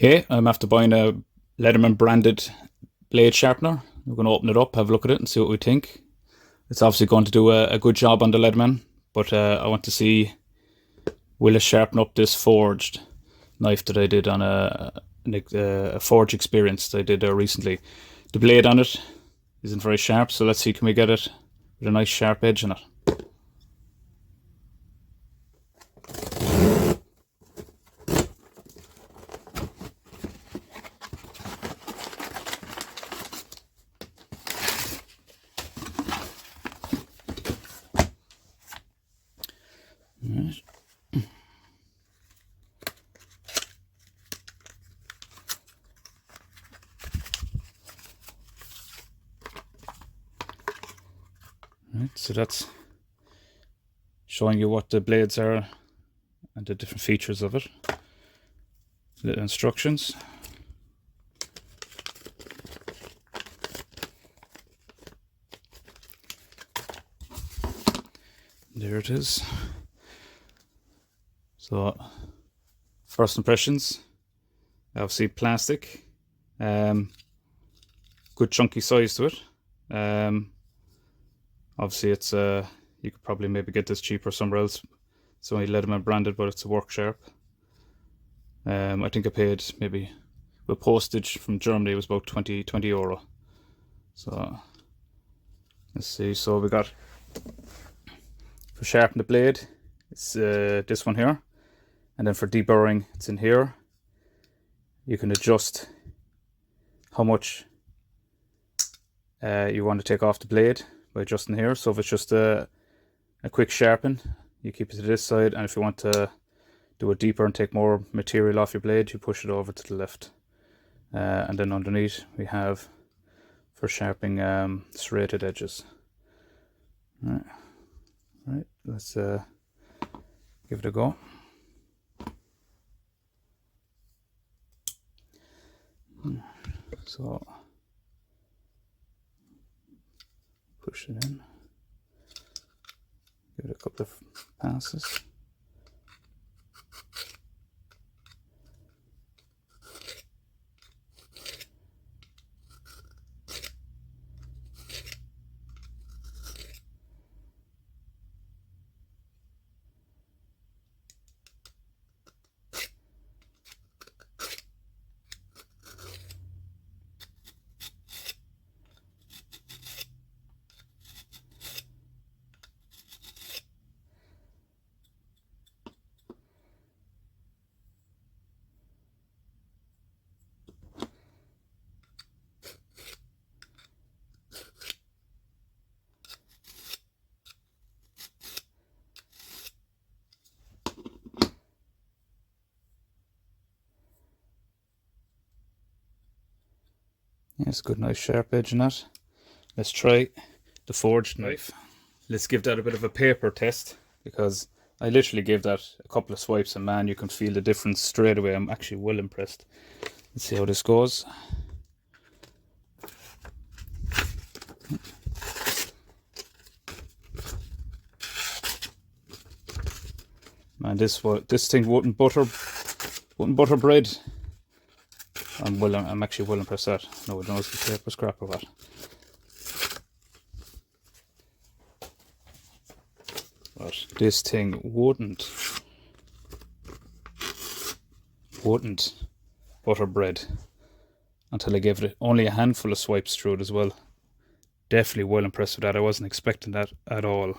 Hey, I'm after buying a Leatherman branded blade sharpener. We're going to open it up, have a look at it and see what we think. It's obviously going to do a good job on the Leatherman, but I want to see, will it sharpen up this forged knife that I did on a forge experience that I did recently. The blade on it isn't very sharp, so let's see, can we get it with a nice sharp edge on it. Right. Right, so that's showing you what the blades are and the different features of it. The instructions. There it is. So, first impressions, obviously plastic, good chunky size to it. Obviously it's you could probably maybe get this cheaper somewhere else. It's only Leatherman branded, but it's a work sharp. I think I paid maybe with postage from Germany, it was about 20 euro. So let's see, so we got for sharpen the blade, it's this one here. And then for deburring, it's in here. You can adjust how much you want to take off the blade by adjusting here. So if it's just a quick sharpen, you keep it to this side. And if you want to do it deeper and take more material off your blade, you push it over to the left. And then underneath we have for sharpening serrated edges. Right, let's give it a go. So push it in, give it a couple of passes. Yeah, it's a good, nice sharp edge in that. Let's try the forged knife. Let's give that a bit of a paper test, because I literally gave that a couple of swipes and man, you can feel the difference straight away. I'm actually well impressed. Let's see how this goes. Man, this thing wouldn't butter bread. I'm actually well impressed with that. No, it knows the paper scrap or what. But this thing wouldn't butter bread until I gave it only a handful of swipes through it as well. Definitely well impressed with that. I wasn't expecting that at all.